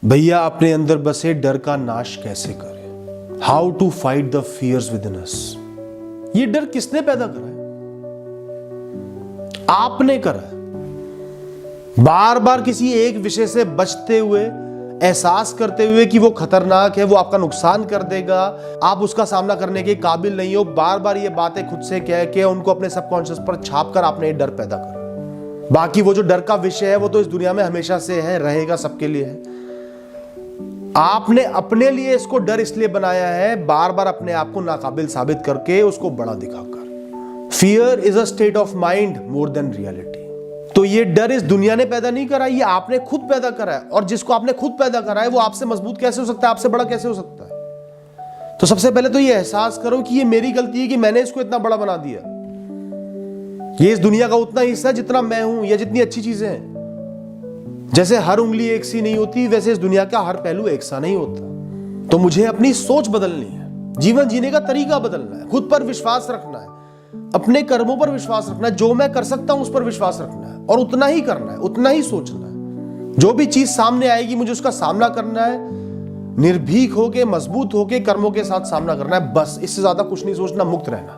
भैया अपने अंदर बसे डर का नाश कैसे करें? How to fight the fears within us. ये डर किसने पैदा करा है? आपने करा है। बार बार किसी एक विषय से बचते हुए, एहसास करते हुए कि वो खतरनाक है, वो आपका नुकसान कर देगा, आप उसका सामना करने के काबिल नहीं हो, बार बार ये बातें खुद से कह के उनको अपने सबकॉन्शियस पर छाप कर आपने ये डर पैदा करा। बाकी वो जो डर का विषय है वो तो इस दुनिया में हमेशा से है, रहेगा, सबके लिए है। आपने अपने लिए इसको डर इसलिए बनाया है, बार बार अपने आप को नाकाबिल साबित करके, उसको बड़ा दिखाकर। Fear is a state of mind more than reality. तो ये डर इस दुनिया ने पैदा नहीं करा, ये आपने खुद पैदा करा है। और जिसको आपने खुद पैदा करा है वो आपसे मजबूत कैसे हो सकता है, आपसे बड़ा कैसे हो सकता है? तो सबसे पहले तो ये एहसास करो कि ये मेरी गलती है कि मैंने इसको इतना बड़ा बना दिया। ये इस दुनिया का उतना हिस्सा है जितना मैं हूं, या जितनी अच्छी चीजें हैं। जैसे हर उंगली एक सी नहीं होती, वैसे इस दुनिया का हर पहलू एक सा नहीं होता। तो मुझे अपनी सोच बदलनी है, जीवन जीने का तरीका बदलना है, खुद पर विश्वास रखना है, अपने कर्मों पर विश्वास रखना है, जो मैं कर सकता हूं उस पर विश्वास रखना है, और उतना ही करना है, उतना ही सोचना है। जो भी चीज सामने आएगी मुझे उसका सामना करना है, निर्भीक होके, मजबूत होके, कर्मों के साथ सामना करना है। बस इससे ज्यादा कुछ नहीं सोचना, मुक्त रहना।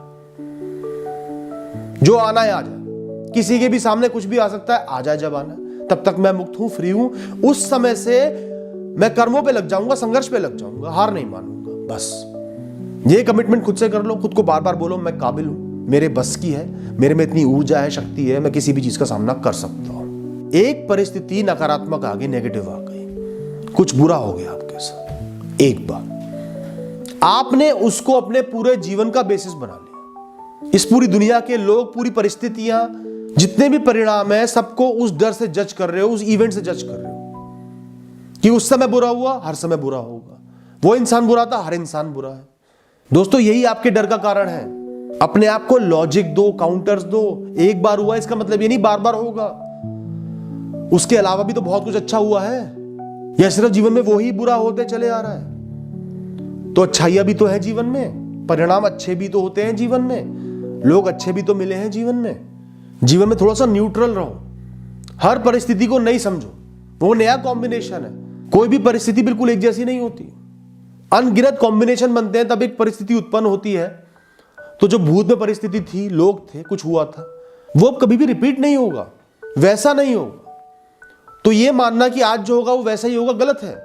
जो आना है आ जाए, किसी के भी सामने कुछ भी आ सकता है, आ जाए जब आना है। तब तक मैं मुक्त हूं, फ्री हूं। उस समय से मैं कर्मों पे लग जाऊंगा, संघर्ष पे लग जाऊंगा, हार नहीं मानूंगा। बस ये कमिटमेंट खुद से कर लो, खुद को बार बार बोलो मैं काबिल हूं, मेरे बस की है, मेरे में इतनी ऊर्जा है, शक्ति है, मैं किसी भी चीज का सामना कर सकता हूं। एक परिस्थिति नकारात्मक आ गई, नेगेटिव आ गई, कुछ बुरा हो गया आपके साथ, एक बार आपने उसको अपने पूरे जीवन का बेसिस बना लिया। इस पूरी दुनिया के लोग, पूरी परिस्थितियां, जितने भी परिणाम है, सबको उस डर से जज कर रहे हो, उस इवेंट से जज कर रहे हो कि उस समय बुरा हुआ, हर समय बुरा होगा। वो इंसान बुरा था, हर इंसान बुरा है। दोस्तों यही आपके डर का कारण है। अपने आप को लॉजिक दो, काउंटर्स दो। एक बार हुआ इसका मतलब ये नहीं बार बार होगा। उसके अलावा भी तो बहुत कुछ अच्छा हुआ है, या सिर्फ जीवन में वो ही बुरा होते चले आ रहा है? तो अच्छाइयां भी तो है जीवन में, परिणाम अच्छे भी तो होते हैं जीवन में, लोग अच्छे भी तो मिले हैं जीवन में। जीवन में थोड़ा सा न्यूट्रल रहो, हर परिस्थिति को नहीं समझो, वो नया कॉम्बिनेशन है। कोई भी परिस्थिति बिल्कुल एक जैसी नहीं होती, अनगिनत कॉम्बिनेशन बनते हैं, तब एक परिस्थिति उत्पन्न होती है। तो जो भूत में परिस्थिति थी, लोग थे, कुछ हुआ था, वो अब कभी भी रिपीट नहीं होगा, वैसा नहीं होगा। तो ये मानना कि आज जो होगा वो वैसा ही होगा, गलत है।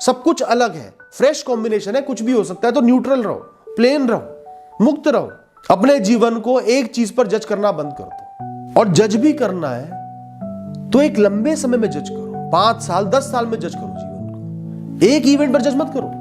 सब कुछ अलग है, फ्रेश कॉम्बिनेशन है, कुछ भी हो सकता है। तो न्यूट्रल रहो, प्लेन रहो, मुक्त रहो। अपने जीवन को एक चीज पर जज करना बंद कर दो। और जज भी करना है तो एक लंबे समय में जज करो, 5 साल 10 साल में जज करो जीवन को। एक इवेंट पर जज मत करो,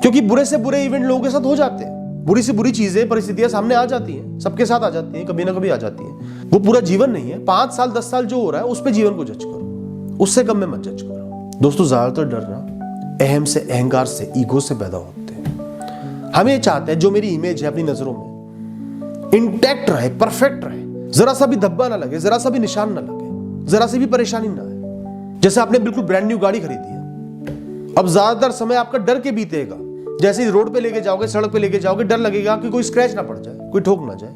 क्योंकि बुरे से बुरे इवेंट लोगों के साथ हो जाते हैं, बुरी से बुरी चीजें, परिस्थितियां सामने आ जाती हैं, सबके साथ आ जाती हैं, कभी ना कभी आ जाती हैं। वो पूरा जीवन नहीं है। 5 साल 10 साल जो हो रहा है उस पर जीवन को जज करो, उससे कम में मत जज करो। दोस्तों ज्यादातर डर ना अहम से, अहंकार से, ईगो से पैदा होते हैं। हम ये चाहते हैं जो मेरी इमेज है अपनी नजरों में इंटैक्ट रहे, परफेक्ट रहे, जरा सा भी धब्बा ना लगे, जरा सा भी निशान ना लगे, जरा सी भी परेशानी ना आए। जैसे आपने बिल्कुल ब्रांड न्यू गाड़ी खरीदी है, अब ज्यादातर समय आपका डर के बीतेगा। जैसे रोड पे लेके जाओगे, सड़क पे लेके जाओगे, डर लगेगा कि कोई स्क्रैच ना पड़ जाए, कोई ठोक ना जाए।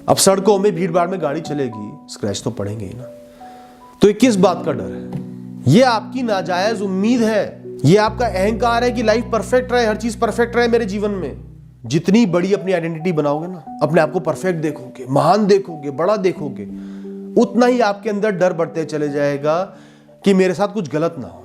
अब सड़कों में भीड़ भाड़ में गाड़ी चलेगी, स्क्रैच तो पड़ेंगे ही ना। तो ये किस बात का डर है? ये आपकी नाजायज उम्मीद है, ये आपका अहंकार है कि लाइफ परफेक्ट रहे, हर चीज परफेक्ट रहे मेरे जीवन में। जितनी बड़ी अपनी आइडेंटिटी बनाओगे ना, अपने आप को परफेक्ट देखोगे, महान देखोगे, बड़ा देखोगे, उतना ही आपके अंदर डर बढ़ते चले जाएगा कि मेरे साथ कुछ गलत ना हो,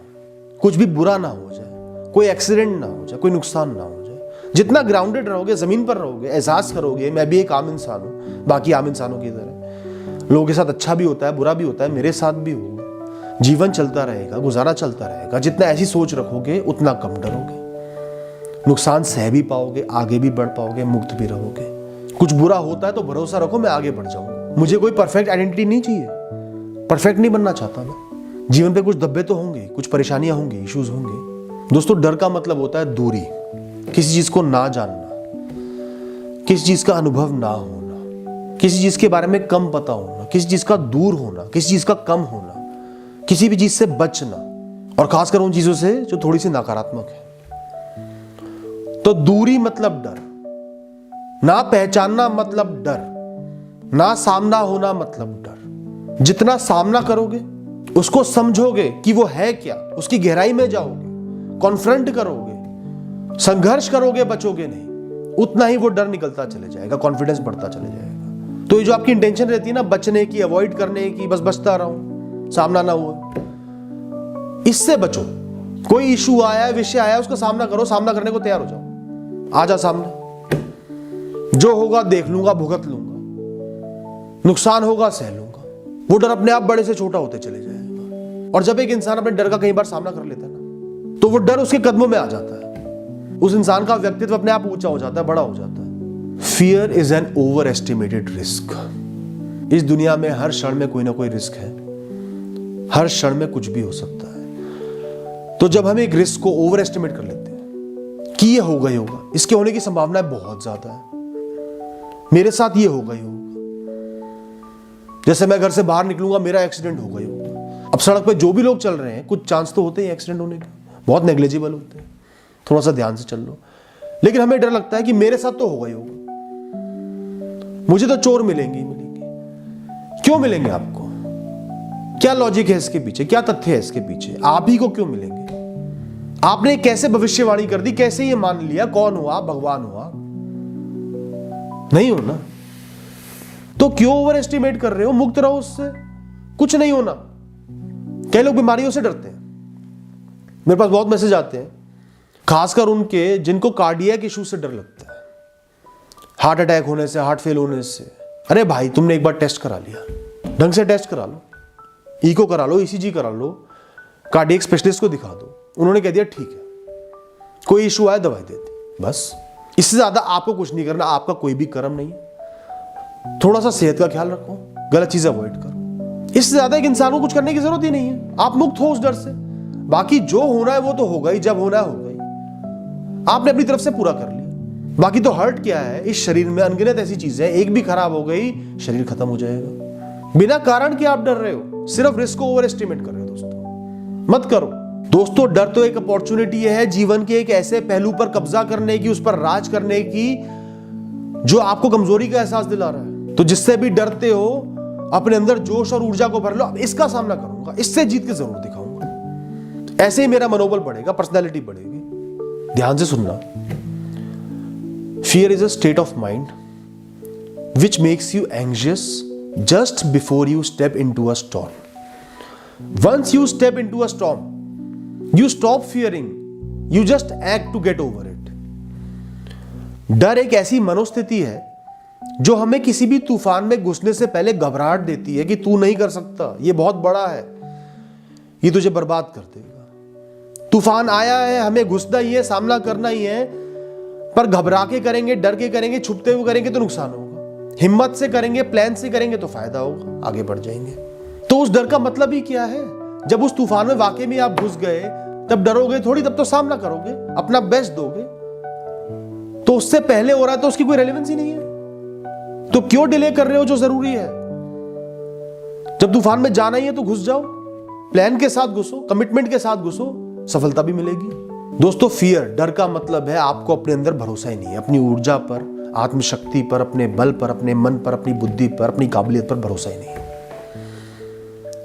कुछ भी बुरा ना हो जाए, कोई एक्सीडेंट ना हो जाए, कोई नुकसान ना हो जाए। जितना ग्राउंडेड रहोगे, जमीन पर रहोगे, एहसास करोगे मैं भी एक आम इंसान हूं, बाकी आम इंसानों की तरह। लोगों के साथ अच्छा भी होता है, बुरा भी होता है, मेरे साथ भी होगा। जीवन चलता रहेगा, गुजारा चलता रहेगा। जितना ऐसी सोच रखोगे उतना कम डरोगे, नुकसान सह भी पाओगे, आगे भी बढ़ पाओगे, मुक्त भी रहोगे। कुछ बुरा होता है तो भरोसा रखो मैं आगे बढ़ जाऊंगा। मुझे कोई परफेक्ट आइडेंटिटी नहीं चाहिए, परफेक्ट नहीं बनना चाहता मैं। जीवन पे कुछ धब्बे तो होंगे, कुछ परेशानियां होंगी, इश्यूज होंगे। दोस्तों डर का मतलब होता है दूरी, किसी चीज को ना जानना, किसी चीज का अनुभव ना होना, किसी चीज के बारे में कम पता होना, किसी चीज का दूर होना, किसी चीज का कम होना, किसी भी चीज से बचना, और खासकर उन चीजों से जो थोड़ी सी नकारात्मक है। तो दूरी मतलब डर, ना पहचानना मतलब डर, ना सामना होना मतलब डर। जितना सामना करोगे उसको समझोगे कि वो है क्या, उसकी गहराई में जाओगे, कॉन्फ्रंट करोगे, संघर्ष करोगे, बचोगे नहीं, उतना ही वो डर निकलता चले जाएगा, कॉन्फिडेंस बढ़ता चले जाएगा। तो ये जो आपकी इंटेंशन रहती है ना बचने की, अवॉइड करने की, बस बचता रहूं, सामना ना हुआ, इससे बचो। कोई इशू आया, विषय आया, उसका सामना करो, सामना करने को तैयार हो जाओ, आ जा सामने, जो होगा देख लूंगा, भुगत लूंगा, नुकसान होगा सह लूंगा। वो डर अपने आप बड़े से छोटा होते चले जाएगा। और जब एक इंसान अपने डर का कई बार सामना कर लेता है ना, तो वो डर उसके कदमों में आ जाता है, उस इंसान का व्यक्तित्व अपने आप ऊंचा हो जाता है, बड़ा हो जाता है। Fear is an over estimated risk. इस दुनिया में हर क्षण में कोई ना कोई रिस्क है, हर क्षण में कुछ भी हो सकता है। तो जब हम एक रिस्क को ओवर एस्टिमेट कर लेते हैं कि ये होगा ही होगा, इसके होने की संभावनाएं बहुत ज्यादा है, मेरे साथ ये होगा ही होगा, जैसे मैं घर से बाहर निकलूंगा मेरा एक्सीडेंट होगा ही होगा। अब सड़क पे जो भी लोग चल रहे हैं, कुछ चांस तो होते हैं एक्सीडेंट होने के, बहुत नेग्लिजिबल होते हैं, थोड़ा सा ध्यान से चल लो। लेकिन हमें डर लगता है कि मेरे साथ तो होगा ही होगा, मुझे तो चोर मिलेंगे ही मिलेंगे। क्यों मिलेंगे आपको? क्या लॉजिक है इसके पीछे, क्या तथ्य है इसके पीछे? आप ही को क्यों मिलेंगे? आपने कैसे भविष्यवाणी कर दी, कैसे ये मान लिया? कौन हो आप? भगवान हो आप? नहीं हो ना, तो क्यों ओवर एस्टिमेट कर रहे हो? मुक्त रहो उससे, कुछ नहीं होना। कई लोग बीमारियों से डरते हैं, मेरे पास बहुत मैसेज आते हैं, खासकर उनके जिनको कार्डियक इशू से डर लगता है, हार्ट अटैक होने से, हार्ट फेल होने से। अरे भाई, तुमने एक बार टेस्ट करा लिया, ढंग से टेस्ट करा लो, इको करा लो, ईसीजी करा लो, कार्डियक स्पेशलिस्ट को दिखा दो, उन्होंने कह दिया ठीक है, कोई इशू आया दवाई दे दी, बस। इससे ज्यादा आपको कुछ नहीं करना, आपका कोई भी कर्म नहीं है। थोड़ा सा सेहत का ख्याल रखो, गलत चीजें अवॉइड करो, इससे ज्यादा एक इंसान को कुछ करने की जरूरत ही नहीं है। आप मुक्त हो उस डर से, बाकी जो होना है वो तो होगा ही, जब होना है होगा ही, आपने अपनी तरफ से पूरा कर लिया। बाकी तो हर्ट क्या है, इस शरीर में अनगिनत ऐसी चीजें, एक भी खराब हो गई शरीर खत्म हो जाएगा। बिना कारण के आप डर रहे हो, सिर्फ रिस्क को ओवर एस्टिमेट कर रहे हो। दोस्तों मत करो। दोस्तों, डर तो एक अपॉर्चुनिटी है जीवन के एक ऐसे पहलू पर कब्जा करने की, उस पर राज करने की जो आपको कमजोरी का एहसास दिला रहा है। तो जिससे भी डरते हो, अपने अंदर जोश और ऊर्जा को भर लो, अब इसका सामना करूंगा, इससे जीत के जरूर दिखाऊंगा। ऐसे ही मेरा मनोबल बढ़ेगा, पर्सनैलिटी बढ़ेगी। ध्यान से सुनना, fear is a state of mind which makes you anxious just before you step into a storm. Once you step into a storm, you stop fearing, you just act to get over it. डर एक ऐसी मनोस्थिति है जो हमें किसी भी तूफान में घुसने से पहले घबराहट देती है कि तू नहीं कर सकता, ये बहुत बड़ा है, ये तुझे बर्बाद कर देगा। तूफान आया है, हमें घुसना ही है, सामना करना ही है, पर घबरा के करेंगे, डर के करेंगे, छुपते हुए करेंगे तो नुकसान होगा। हिम्मत से करेंगे, प्लान से करेंगे तो फायदा होगा, आगे बढ़ जाएंगे। तो उस डर का मतलब ही क्या है? जब उस तूफान में वाकई में आप घुस गए, तब डरोगे थोड़ी, तब तो सामना करोगे, अपना बेस्ट दोगे। तो उससे पहले हो रहा है तो उसकी कोई रेलेवेंस ही नहीं है, तो क्यों डिले कर रहे हो जो जरूरी है? जब तूफान में जाना ही है तो घुस जाओ, प्लान के साथ घुसो, कमिटमेंट के साथ घुसो, सफलता भी मिलेगी। दोस्तों, फियर, डर का मतलब है आपको अपने अंदर भरोसा ही नहीं है, अपनी ऊर्जा पर, आत्मशक्ति पर, अपने बल पर, अपने मन पर, अपनी बुद्धि पर, अपनी काबिलियत पर भरोसा ही नहीं है।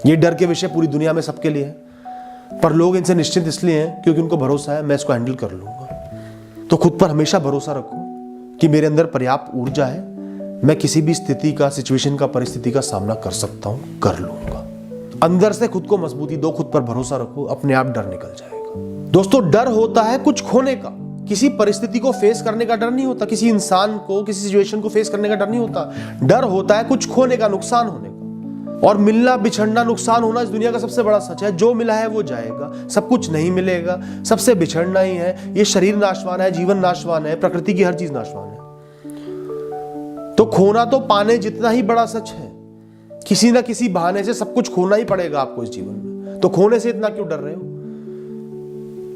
ये डर के विषय पूरी दुनिया में सबके लिए है, पर लोग इनसे निश्चिंत इसलिए हैं क्योंकि उनको भरोसा है मैं इसको हैंडल कर लूंगा। तो खुद पर हमेशा भरोसा रखो कि मेरे अंदर पर्याप्त ऊर्जा है, मैं किसी भी स्थिति का, सिचुएशन का, परिस्थिति का सामना कर सकता हूं, कर लूंगा। अंदर से खुद को मजबूती दो, खुद पर भरोसा रखो, अपने आप डर निकल जाएगा। दोस्तों, डर होता है कुछ खोने का, किसी परिस्थिति को फेस करने का डर नहीं होता, किसी इंसान को, किसी सिचुएशन को फेस करने का डर नहीं होता। डर होता है कुछ खोने का, नुकसान होने का। और मिलना, बिछड़ना, नुकसान होना इस दुनिया का सबसे बड़ा सच है। जो मिला है वो जाएगा, सब कुछ नहीं मिलेगा, सबसे बिछड़ना ही है। ये शरीर नाशवान है, जीवन नाशवान है, प्रकृति की हर चीज नाशवान है। तो खोना तो पाने जितना ही बड़ा सच है। किसी ना किसी बहाने से सब कुछ खोना ही पड़ेगा आपको इस जीवन में, तो खोने से इतना क्यों डर रहे हो?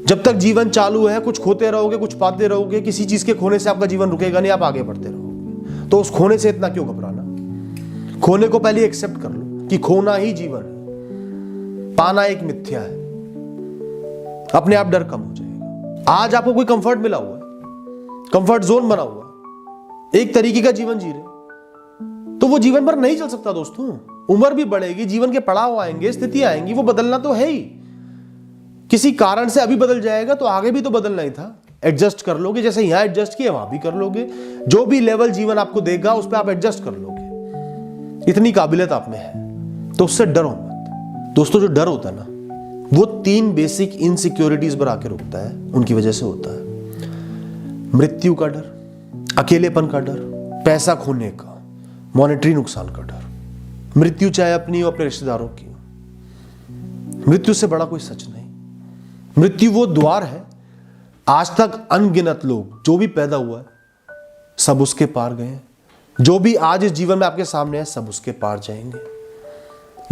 जब तक जीवन चालू है, कुछ खोते रहोगे, कुछ पाते रहोगे, किसी चीज के खोने से आपका जीवन रुकेगा नहीं, आप आगे बढ़ते रहोगे। तो उस खोने से इतना क्यों घबराना? खोने को पहले एक्सेप्ट कर लो कि खोना ही जीवन है, पाना एक मिथ्या है। अपने आप डर कम हो जाएगा। आज आपको कोई कंफर्ट मिला हुआ है, कंफर्ट जोन बना हुआ, एक तरीके का जीवन जी रहे, तो वो जीवन भर नहीं चल सकता दोस्तों। उम्र भी बढ़ेगी, जीवन के पड़ाव आएंगे, स्थितियां आएंगी, वो बदलना तो है ही। किसी कारण से अभी बदल जाएगा तो आगे भी तो बदलना ही था। एडजस्ट कर लोगे, जैसे यहां एडजस्ट किया वहां भी कर लोगे। जो भी लेवल जीवन आपको देगा उस पर आप एडजस्ट कर लोगे, इतनी काबिलियत आप में है। तो उससे डरो मत दोस्तों। जो डर होता है ना, वो 3 बेसिक इनसिक्योरिटीज पर आके रुकता है, उनकी वजह से होता है। मृत्यु का डर, अकेलेपन का डर, पैसा खोने का, मॉनेटरी नुकसान का डर। मृत्यु चाहे अपनी हो अपने रिश्तेदारों की, मृत्यु से बड़ा कोई सच नहीं। मृत्यु वो द्वार है, आज तक अनगिनत लोग जो भी पैदा हुआ है सब उसके पार गए। जो भी आज इस जीवन में आपके सामने है सब उसके पार जाएंगे।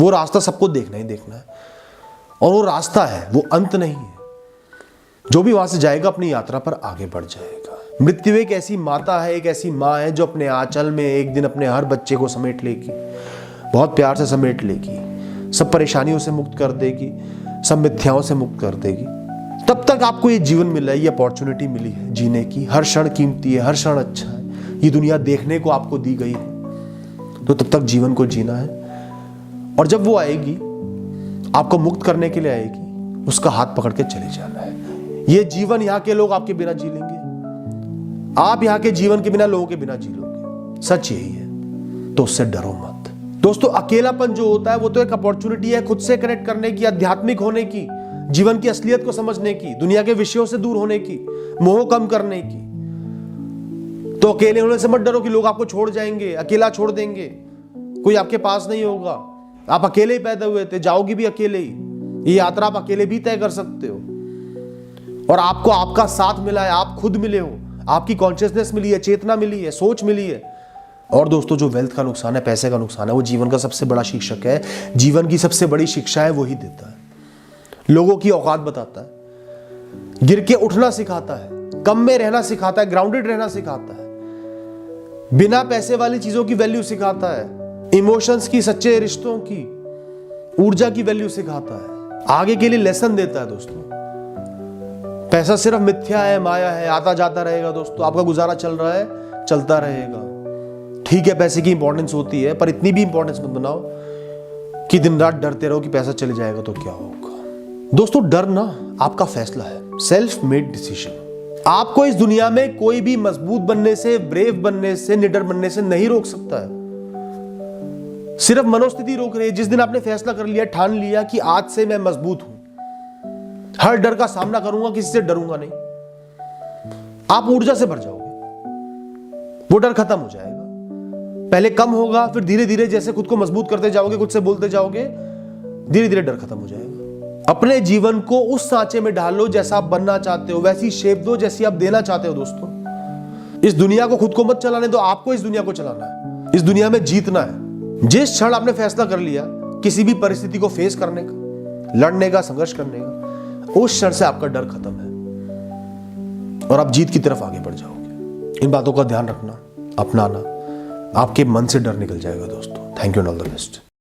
वो रास्ता सबको देखना ही देखना है, और वो रास्ता है, वो अंत नहीं है। जो भी वहां से जाएगा अपनी यात्रा पर आगे बढ़ जाएगा। मृत्यु एक ऐसी माता है, एक ऐसी माँ है जो अपने आंचल में एक दिन अपने हर बच्चे को समेट लेगी, बहुत प्यार से समेट लेगी, सब परेशानियों से मुक्त कर देगी, सब मिथ्याओं से मुक्त कर देगी। तब तक आपको ये जीवन मिला है, ये अपॉर्चुनिटी मिली है जीने की। हर क्षण कीमती है, हर क्षण अच्छा है। ये दुनिया देखने को आपको दी गई है, तो तब तक जीवन को जीना है। और जब वो आएगी, आपको मुक्त करने के लिए आएगी, उसका हाथ पकड़ के चले जाना है। ये जीवन यहाँ के लोग आपके बिना जी लेंगे, आप यहाँ के जीवन के बिना लोगों के बिना जी लोगे, सच यही है। तो उससे डरो मत दोस्तों। अकेलापन जो होता है वो तो एक अपॉर्चुनिटी है खुद से कनेक्ट करने की, आध्यात्मिक होने की, जीवन की असलियत को समझने की, दुनिया के विषयों से दूर होने की, मोह कम करने की। तो अकेले होने से मत डरो कि लोग आपको छोड़ जाएंगे, अकेला छोड़ देंगे, कोई आपके पास नहीं होगा। आप अकेले ही पैदा हुए थे, जाओगे भी अकेले ही। ये यात्रा आप अकेले भी तय कर सकते हो, और आपको आपका साथ मिला है, आप खुद मिले हो, आपकी कॉन्शियसनेस मिली है, चेतना मिली है, सोच मिली है। और दोस्तों, जो वेल्थ का नुकसान है, पैसे का नुकसान है, वो जीवन का सबसे बड़ा शिक्षक है। जीवन की सबसे बड़ी शिक्षा है वही देता है, लोगों की औकात बताता है, गिर के उठना सिखाता है, कम में रहना सिखाता है, ग्राउंडेड रहना सिखाता है, बिना पैसे वाली चीजों की वैल्यू सिखाता है, इमोशंस की, सच्चे रिश्तों की, ऊर्जा की वैल्यू सिखाता है, आगे के लिए लेसन देता है। दोस्तों, पैसा सिर्फ मिथ्या है, माया है, आता जाता रहेगा। दोस्तों, आपका गुजारा चल रहा है, चलता रहेगा। ठीक है, पैसे की इंपॉर्टेंस होती है, पर इतनी भी इंपॉर्टेंस मत बनाओ कि दिन रात डरते रहो कि पैसा चले जाएगा तो क्या होगा। दोस्तों, डरना आपका फैसला है, सेल्फ मेड डिसीजन। आपको इस दुनिया में कोई भी मजबूत बनने से, ब्रेव बनने से, निडर बनने से नहीं रोक सकता है। सिर्फ मनोस्थिति रोक रही है। जिस दिन आपने फैसला कर लिया, ठान लिया कि आज से मैं मजबूत हूं, हर डर का सामना करूंगा, किसी से डरूंगा नहीं, आप ऊर्जा से भर जाओगे, वो डर खत्म हो जाएगा। पहले कम होगा, फिर धीरे धीरे जैसे खुद को मजबूत करते जाओगे, खुद से बोलते जाओगे, धीरे धीरे डर खत्म हो जाएगा। अपने जीवन को उस सांचे में ढालो जैसा आप बनना चाहते हो, वैसी शेप दो जैसी आप देना चाहते हो। दोस्तों, इस दुनिया को खुद को मत चलाने दो, आपको इस दुनिया को चलाना है, इस दुनिया में जीतना है। जिस क्षण आपने फैसला कर लिया किसी भी परिस्थिति को फेस करने का, लड़ने का, संघर्ष करने का, उस क्षण से आपका डर खत्म है और आप जीत की तरफ आगे बढ़ जाओगे। इन बातों का ध्यान रखना, अपनाना, आपके मन से डर निकल जाएगा। दोस्तों, thank you and all the best.